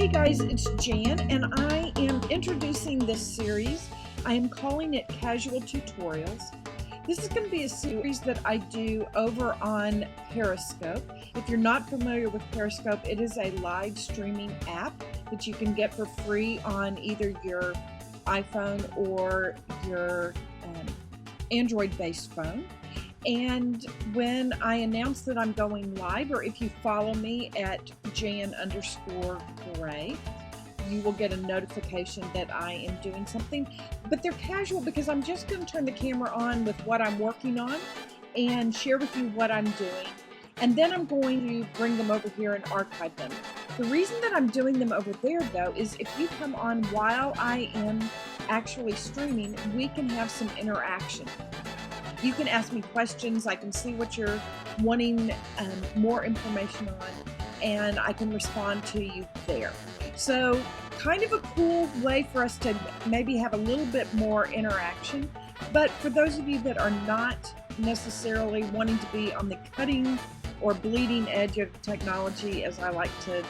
Hey guys, it's Jan, and I am introducing this series. I am calling it Casual Tutorials. This is going to be a series that I do over on Periscope. If you're not familiar with Periscope, it is a live streaming app that you can get for free on either your iPhone or your Android-based phone. And when I announce that I'm going live, or if you follow me at Jann_Gray, you will get a notification that I am doing something. But they're casual because I'm just going to turn the camera on with what I'm working on and share with you what I'm doing. And then I'm going to bring them over here and archive them. The reason that I'm doing them over there, though, is if you come on while I am actually streaming, we can have some interaction. You can ask me questions, I can see what you're wanting more information on, and I can respond to you there. So kind of a cool way for us to maybe have a little bit more interaction. But for those of you that are not necessarily wanting to be on the cutting or bleeding edge of technology, as I like to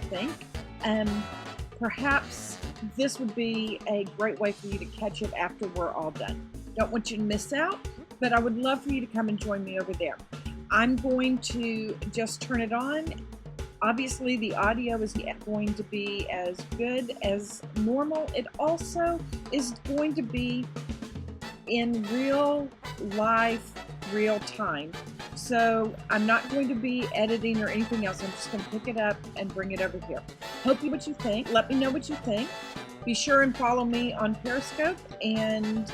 think, perhaps this would be a great way for you to catch it after we're all done. Don't want you to miss out, but I would love for you to come and join me over there. I'm going to just turn it on. Obviously, the audio is going to be as good as normal. It also is going to be in real life, real time. So I'm not going to be editing or anything else. I'm just going to pick it up and bring it over here. Hope you what you think. Let me know what you think. Be sure and follow me on Periscope and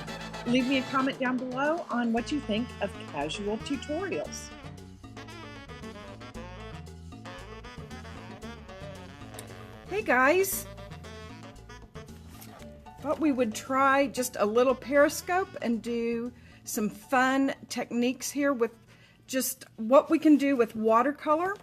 leave me a comment down below on what you think of Casual Tutorials. Hey guys, thought we would try just a little Periscope and do some fun techniques here with just what we can do with watercolor.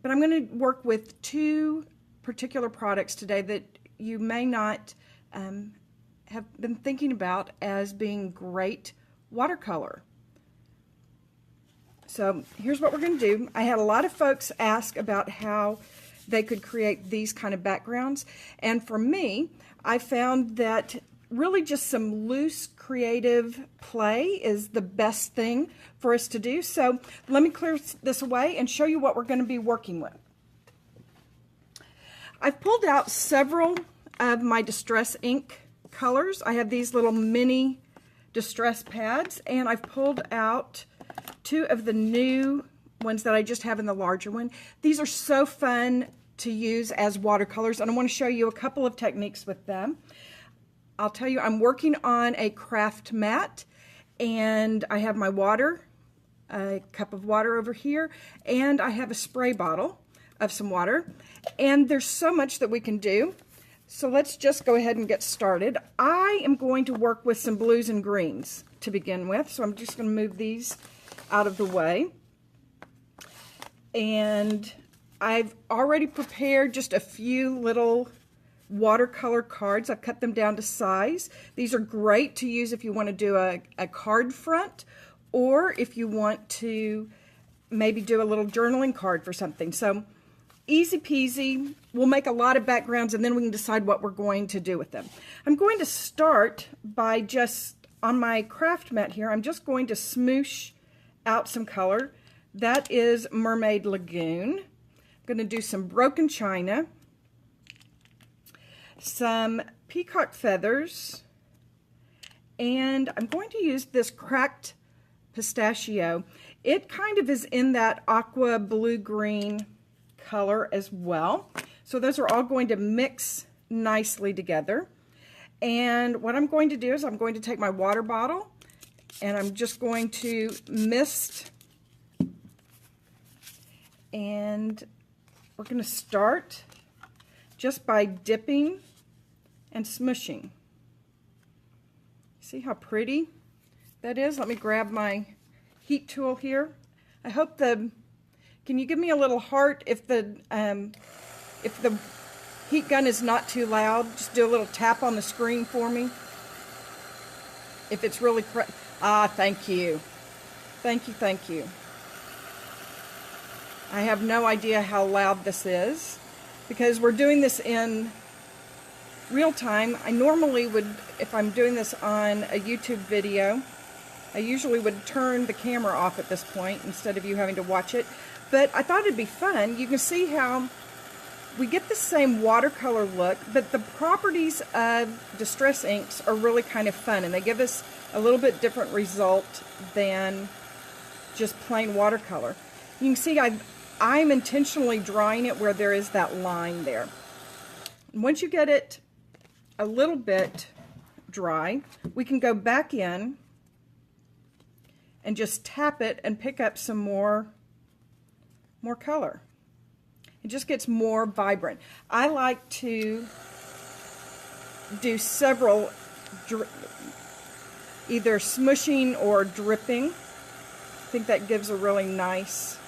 But I'm going to work with two particular products today that you may not have been thinking about as being great watercolor. So here's what we're going to do. I had a lot of folks ask about how they could create these kind of backgrounds, and for me, I found that really just some loose creative play is the best thing for us to do. So let me clear this away and show you what we're going to be working with. I've pulled out several of my distress ink colors. I have these little mini distress pads, and I've pulled out two of the new ones that I just have in the larger one. These are so fun to use as watercolors, and I want to show you a couple of techniques with them. I'll tell you, I'm working on a craft mat, and I have my water, a cup of water over here, and I have a spray bottle of some water, and there's so much that we can do. So let's just go ahead and get started. I am going to work with some blues and greens to begin with, so I'm just going to move these out of the way. And I've already prepared just a few little watercolor cards. I've cut them down to size. These are great to use if you want to do a card front, or if you want to maybe do a little journaling card for something. So easy peasy. We'll make a lot of backgrounds, and then we can decide what we're going to do with them. I'm going to start by just, on my craft mat here, I'm just going to smoosh out some color. That is Mermaid Lagoon. I'm going to do some broken china, some peacock feathers, and I'm going to use this cracked pistachio. It kind of is in that aqua blue-green color as well. So those are all going to mix nicely together. And what I'm going to do is I'm going to take my water bottle, and I'm just going to mist, and we're going to start just by dipping and smushing. See how pretty that is? Let me grab my heat tool here. I hope can you give me a little heart if the heat gun is not too loud? Just do a little tap on the screen for me. If it's really thank you. Thank you, thank you. I have no idea how loud this is. because we're doing this in real time. I normally would, if I'm doing this on a YouTube video, I usually would turn the camera off at this point instead of you having to watch it. But I thought it'd be fun. You can see how we get the same watercolor look, but the properties of distress inks are really kind of fun, and they give us a little bit different result than just plain watercolor. You can see I'm intentionally drawing it where there is that line there. And once you get it a little bit dry, we can go back in and just tap it and pick up some more color. It just gets more vibrant. I like to do several, either smushing or dripping. I think that gives a really nice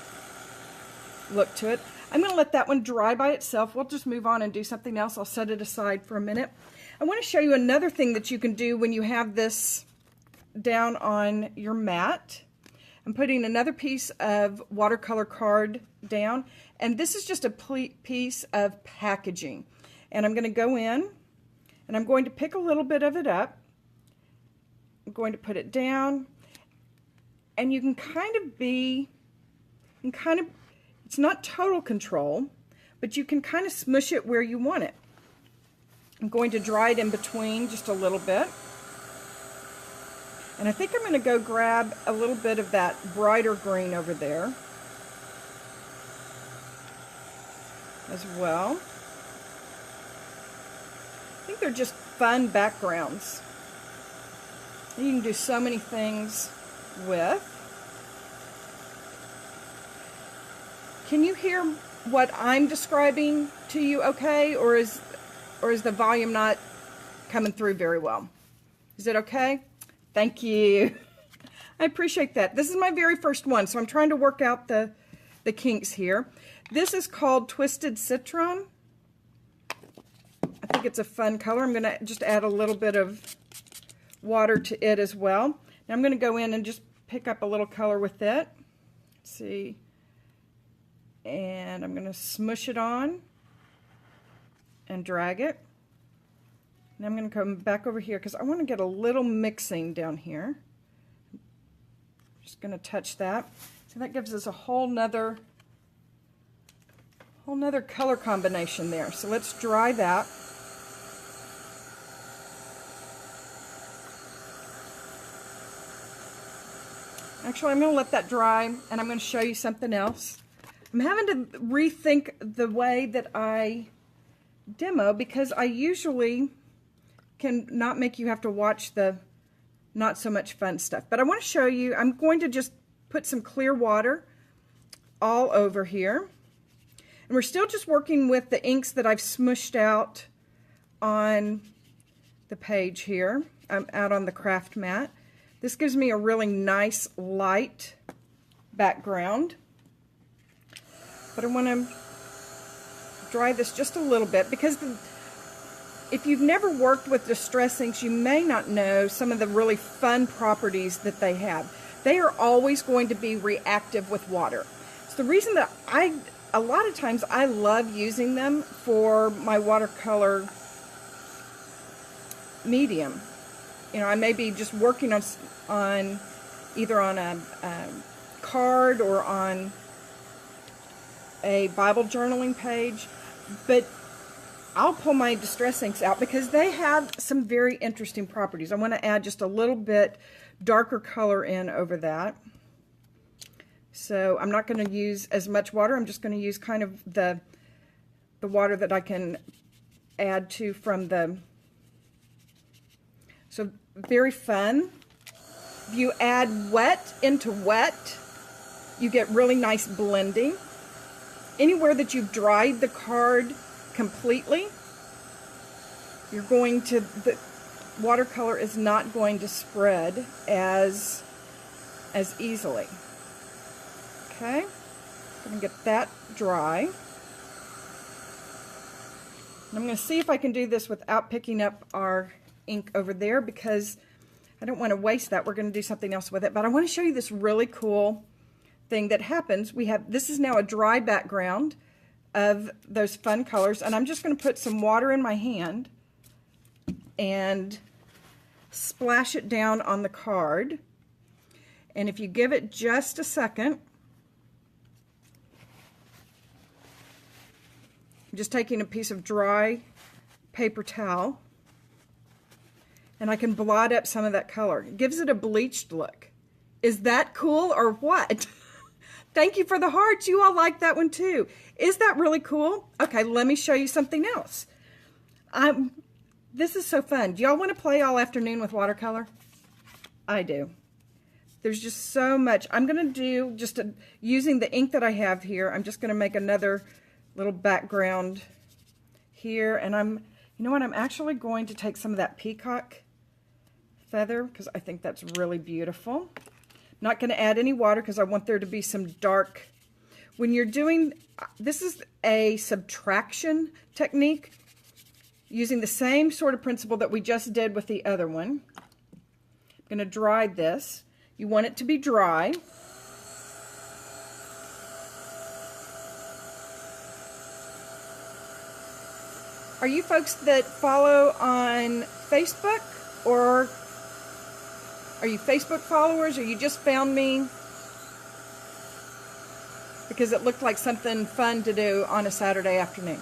look to it. I'm going to let that one dry by itself. We'll just move on and do something else. I'll set it aside for a minute. I want to show you another thing that you can do when you have this down on your mat. I'm putting another piece of watercolor card down, and this is just a piece of packaging. And I'm going to go in and I'm going to pick a little bit of it up. I'm going to put it down, and you can kind of it's not total control, but you can kind of smush it where you want it. I'm going to dry it in between just a little bit. And I think I'm going to go grab a little bit of that brighter green over there as well. I think they're just fun backgrounds. You can do so many things with. Can you hear what I'm describing to you okay, or is the volume not coming through very well? Is it okay? Thank you. I appreciate that. This is my very first one, so I'm trying to work out the kinks here. This is called Twisted Citron. I think it's a fun color. I'm going to just add a little bit of water to it as well. Now I'm going to go in and just pick up a little color with it. Let's see. And I'm going to smush it on and drag it. And I'm going to come back over here because I want to get a little mixing down here. Just going to touch that. So that gives us a whole nother color combination there. So let's dry that. Actually, I'm going to let that dry, and I'm going to show you something else. I'm having to rethink the way that I demo, because I usually can not make you have to watch the not so much fun stuff. But I want to show you, I'm going to just put some clear water all over here. And we're still just working with the inks that I've smushed out on the page here. I'm out on the craft mat. This gives me a really nice light background. But I want to dry this just a little bit, because if you've never worked with distress inks, you may not know some of the really fun properties that they have. They are always going to be reactive with water. It's the reason that a lot of times I love using them for my watercolor medium. You know, I may be just working on either on a card or on a Bible journaling page, but I'll pull my distress inks out because they have some very interesting properties. I want to add just a little bit darker color in over that. So I'm not going to use as much water. I'm just going to use kind of the water that I can add to from the... So very fun. If you add wet into wet, you get really nice blending. Anywhere that you've dried the card completely, you're going to, the watercolor is not going to spread as easily. Okay, I'm going to get that dry. And I'm going to see if I can do this without picking up our ink over there, because I don't want to waste that. We're going to do something else with it, but I want to show you this really cool thing that happens. This is now a dry background of those fun colors. And I'm just going to put some water in my hand and splash it down on the card. And if you give it just a second, I'm just taking a piece of dry paper towel, and I can blot up some of that color. It gives it a bleached look. Is that cool or what? Thank you for the hearts. You all like that one too. Is that really cool? Okay, let me show you something else. This is so fun. Do y'all want to play all afternoon with watercolor? I do. There's just so much. I'm going to do, using the ink that I have here, I'm just going to make another little background here. And you know what, I'm actually going to take some of that peacock feather because I think that's really beautiful. Not going to add any water because I want there to be some dark. When you're doing, this is a subtraction technique using the same sort of principle that we just did with the other one. I'm going to dry this. You want it to be dry. Are you folks that follow on Facebook, or are you Facebook followers, or you just found me because it looked like something fun to do on a Saturday afternoon?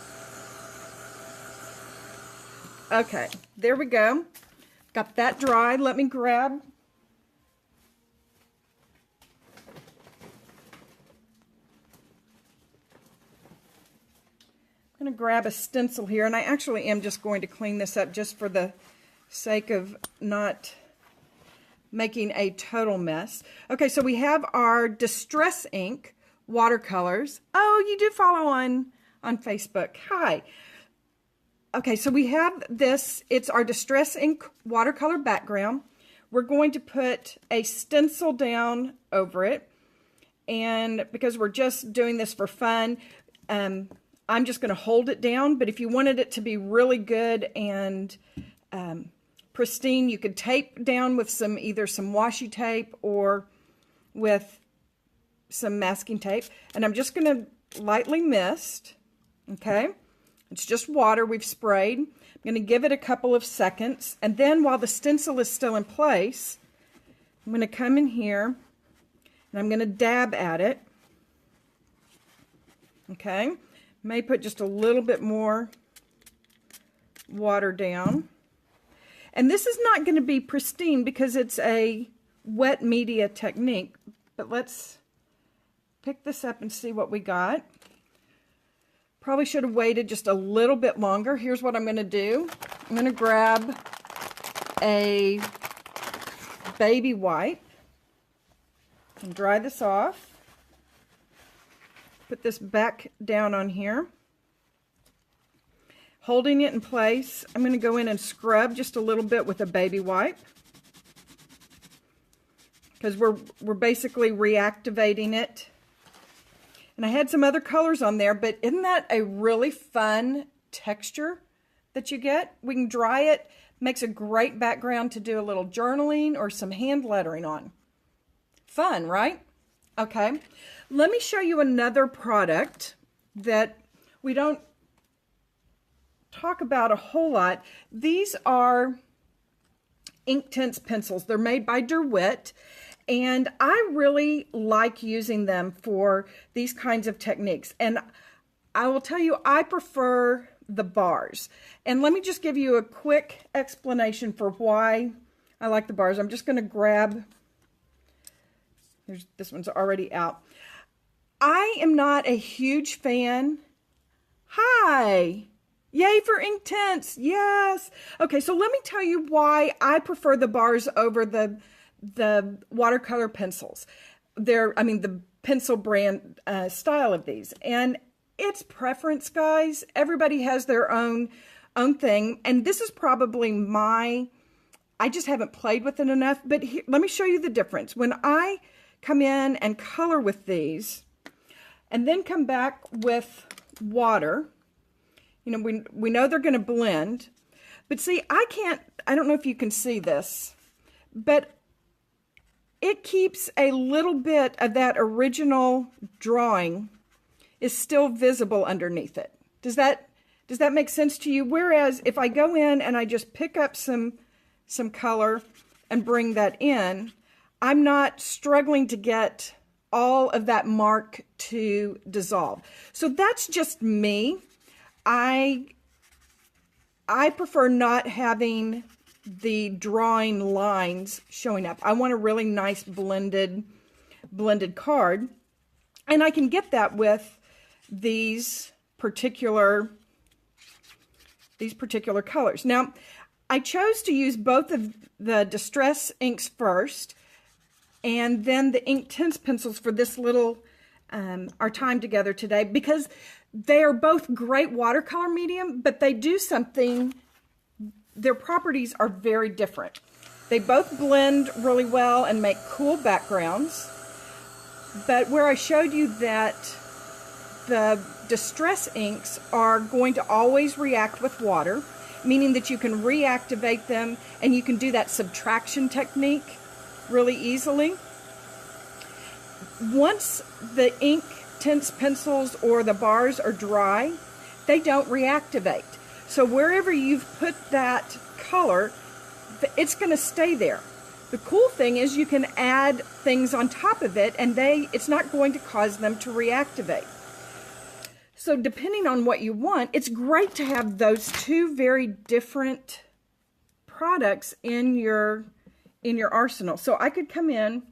Okay, there we go. Got that dry. Let me grab I'm going to grab a stencil here, and I actually am just going to clean this up just for the sake of not making a total mess. Okay, so we have our Distress Ink watercolors. Oh, you do follow on Facebook. Hi. Okay, so we have this. It's our Distress Ink watercolor background. We're going to put a stencil down over it, and because we're just doing this for fun, I'm just going to hold it down, but if you wanted it to be really good and pristine, you could tape down with either some washi tape or with some masking tape. And I'm just going to lightly mist, okay? It's just water we've sprayed. I'm going to give it a couple of seconds, and then while the stencil is still in place, I'm going to come in here and I'm going to dab at it, okay? May put just a little bit more water down. And this is not going to be pristine because it's a wet media technique, but let's pick this up and see what we got. Probably should have waited just a little bit longer. Here's what I'm going to do. I'm going to grab a baby wipe and dry this off. Put this back down on here. Holding it in place, I'm going to go in and scrub just a little bit with a baby wipe, because we're basically reactivating it. And I had some other colors on there, but isn't that a really fun texture that you get? We can dry it. Makes a great background to do a little journaling or some hand lettering on. Fun, right? Okay. Let me show you another product that we don't talk about a whole lot. These are Inktense pencils. They're made by DeWitt, and I really like using them for these kinds of techniques. And I will tell you, I prefer the bars. And let me just give you a quick explanation for why I like the bars. I'm just going to grab, this one's already out. I am not a huge fan. Hi. Yay for Inktense. Yes. Okay, so let me tell you why I prefer the bars over the watercolor pencils. The pencil brand style of these. And it's preference, guys. Everybody has their own thing. And this is probably I just haven't played with it enough. But here, let me show you the difference. When I come in and color with these, and then come back with water, you know, we know they're going to blend. But see, I don't know if you can see this, but it keeps a little bit of that original drawing is still visible underneath it. Does that make sense to you? Whereas if I go in and I just pick up some color and bring that in, I'm not struggling to get all of that mark to dissolve. So that's just me. I prefer not having the drawing lines showing up. I want a really nice blended card, and I can get that with these particular colors. Now, I chose to use both of the Distress inks first, and then the Inktense pencils for this little our time together today, because they are both great watercolor medium, but they do something, their properties are very different. They both blend really well and make cool backgrounds, but where I showed you that the Distress inks are going to always react with water, meaning that you can reactivate them and you can do that subtraction technique really easily. Once the Inktense pencils or the bars are dry, they don't reactivate. So wherever you've put that color, it's going to stay there. The cool thing is you can add things on top of it and it's not going to cause them to reactivate. So depending on what you want, it's great to have those two very different products in your arsenal. So I could come in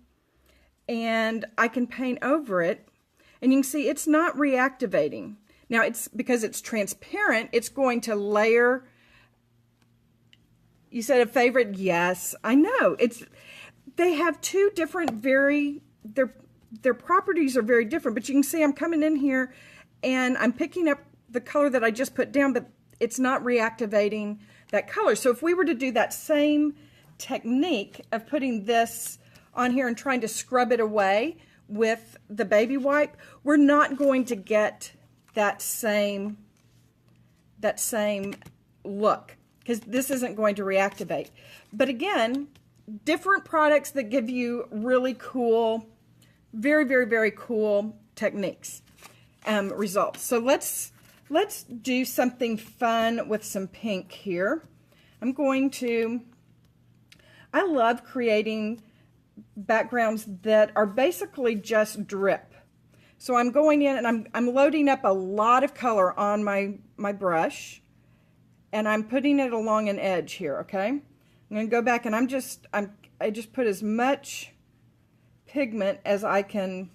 and I can paint over it, and you can see it's not reactivating. Now, it's because it's transparent, it's going to layer. You said a favorite? Yes, I know. They have two different their properties are very different, but you can see I'm coming in here and I'm picking up the color that I just put down, but it's not reactivating that color. So if we were to do that same technique of putting this on here and trying to scrub it away with the baby wipe, we're not going to get that same look, because this isn't going to reactivate. But again, different products that give you really cool, very, very, very cool techniques, results. So let's do something fun with some pink here. I love creating backgrounds that are basically just drip. So I'm going in and I'm loading up a lot of color on my brush, and I'm putting it along an edge here, okay? I'm going to go back and I just put as much pigment as I can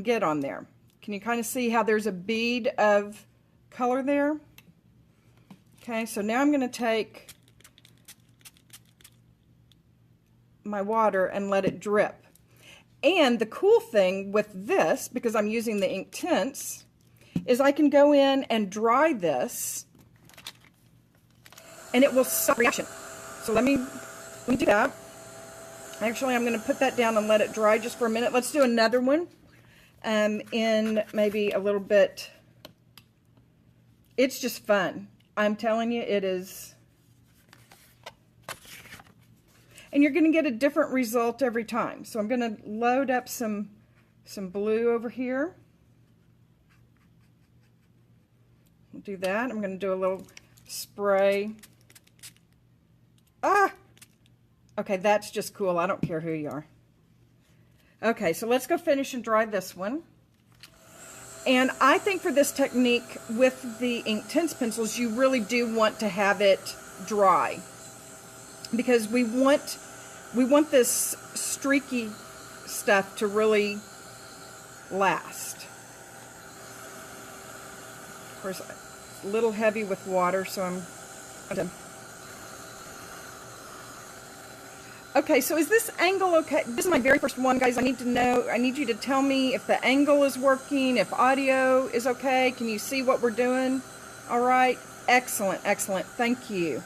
get on there. Can you kind of see how there's a bead of color there? Okay, so now I'm going to take my water and let it drip. And the cool thing with this, because I'm using the Inktense, is I can go in and dry this and it will stop reaction. So let me do that. Actually, I'm going to put that down and let it dry just for a minute. Let's do another one in maybe a little bit. It's just fun. I'm telling you, it is. And you're going to get a different result every time. So I'm going to load up some blue over here. I'll do that. I'm going to do a little spray. Okay, that's just cool. I don't care who you are. Okay, so let's go finish and dry this one. And I think for this technique with the Inktense pencils, you really do want to have it dry, because we want this streaky stuff to really last. Of course, a little heavy with water, so I'm going to. Okay, so is this angle okay? This is my very first one, guys. I need you to tell me if the angle is working, if audio is okay. Can you see what we're doing? All right. Excellent, excellent. Thank you.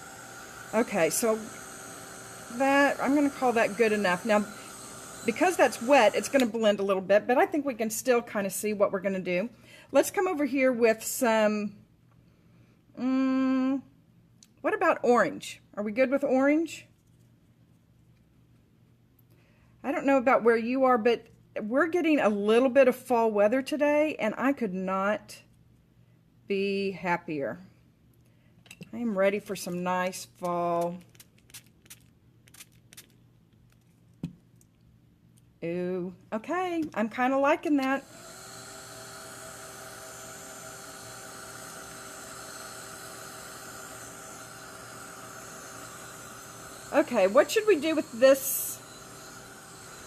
Okay, so that, I'm going to call that good enough. Now, because that's wet, it's going to blend a little bit, but I think we can still kind of see what we're going to do. Let's come over here with some, what about orange? Are we good with orange? I don't know about where you are, but we're getting a little bit of fall weather today, and I could not be happier. I am ready for some nice fall. Ooh, okay, I'm kind of liking that. Okay, what should we do with this?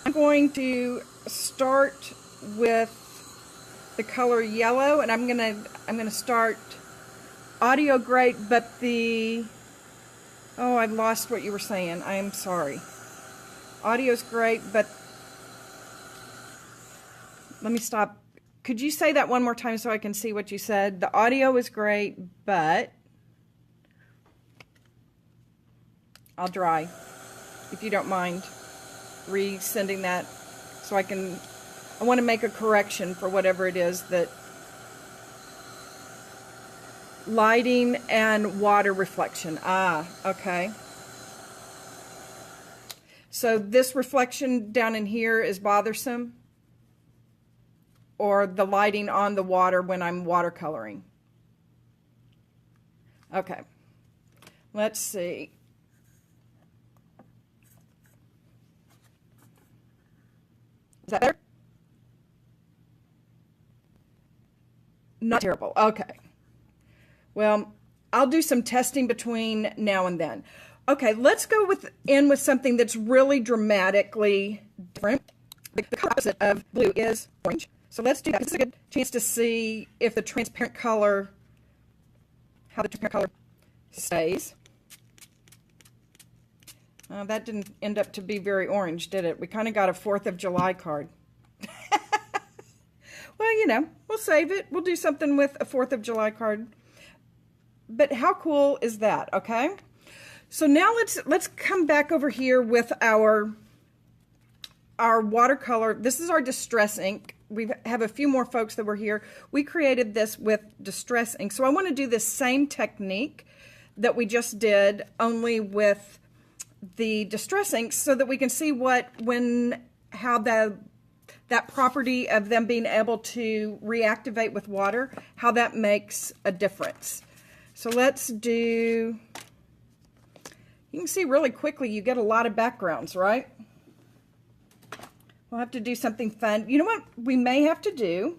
I'm going to start with the color yellow, and I'm gonna start audio great, but oh, I lost what you were saying. I am sorry. Audio's great, but let me stop. Could you say that one more time so I can see what you said? The audio is great, but I'll dry, if you don't mind resending that so I want to make a correction for whatever it is that lighting and water reflection. Okay. So this reflection down in here is bothersome, or the lighting on the water when I'm watercoloring. Okay. Let's see. Is that better? Not terrible. Okay. Well, I'll do some testing between now and then. Okay, let's go with something that's really dramatically different. The opposite of blue is orange. So let's do that. This is a good chance to see if the transparent color, how the transparent color stays. That didn't end up to be very orange, did it? We kind of got a 4th of July card. Well, you know, we'll save it. We'll do something with a 4th of July card. But how cool is that, okay? So now let's come back over here with our watercolor. This is our distress ink. We have a few more folks that were here. We created this with distress ink. So I want to do the same technique that we just did, only with the distress ink, so that we can see how that property of them being able to reactivate with water, how that makes a difference. So let's do, you can see really quickly you get a lot of backgrounds, right? We'll have to do something fun. You know what we may have to do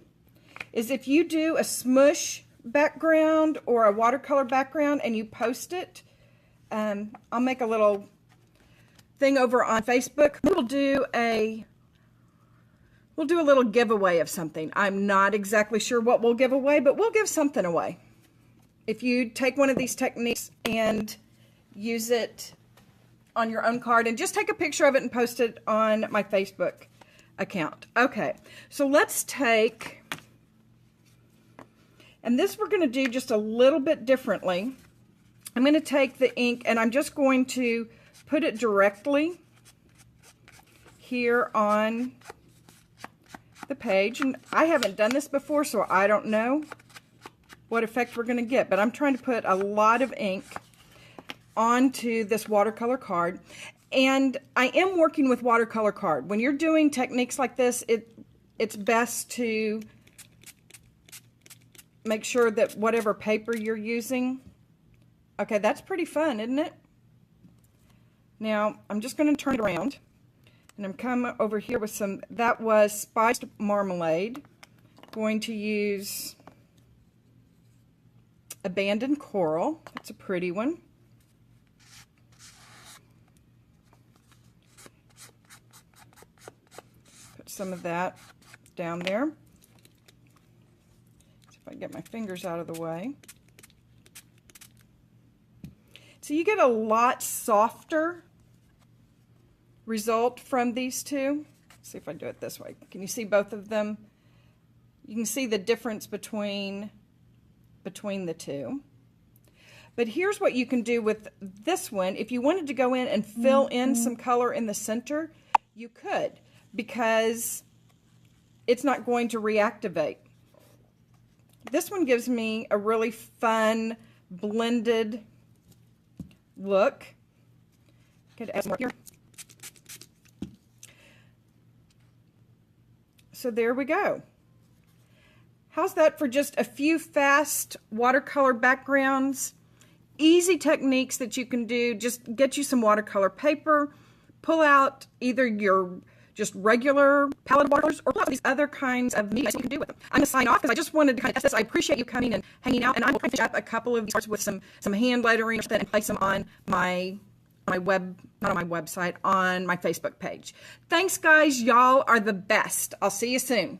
is, if you do a smush background or a watercolor background and you post it, I'll make a little thing over on Facebook. We'll do a little giveaway of something. I'm not exactly sure what we'll give away, but we'll give something away. If you take one of these techniques and use it on your own card, and just take a picture of it and post it on my Facebook account. Okay, so let's take, and this we're going to do just a little bit differently. I'm going to take the ink and I'm just going to put it directly here on the page. And I haven't done this before, so I don't know what effect we're going to get, but I'm trying to put a lot of ink onto this watercolor card. And I am working with watercolor card. When you're doing techniques like this, it's best to make sure that whatever paper you're using. Okay, that's pretty fun, isn't it? Now, I'm just going to turn it around, and I'm coming over here with some, that was spiced marmalade. Going to use abandoned coral. That's a pretty one. Put some of that down there. See if I can get my fingers out of the way. So you get a lot softer result from these two. Let's see if I do it this way. Can you see both of them? You can see the difference between the two. But here's what you can do with this one. If you wanted to go in and fill in some color in the center, you could, because it's not going to reactivate. This one gives me a really fun blended look. Could add some more here. So there we go. How's that for just a few fast watercolor backgrounds? Easy techniques that you can do. Just get you some watercolor paper, pull out either your just regular palette watercolors or pull out these other kinds of media you can do with them. I'm going to sign off because I just wanted to kind of test this. I appreciate you coming and hanging out, and I will finish up a couple of these cards with some hand lettering and place them on my not on my website, on my Facebook page. Thanks, guys. Y'all are the best. I'll see you soon.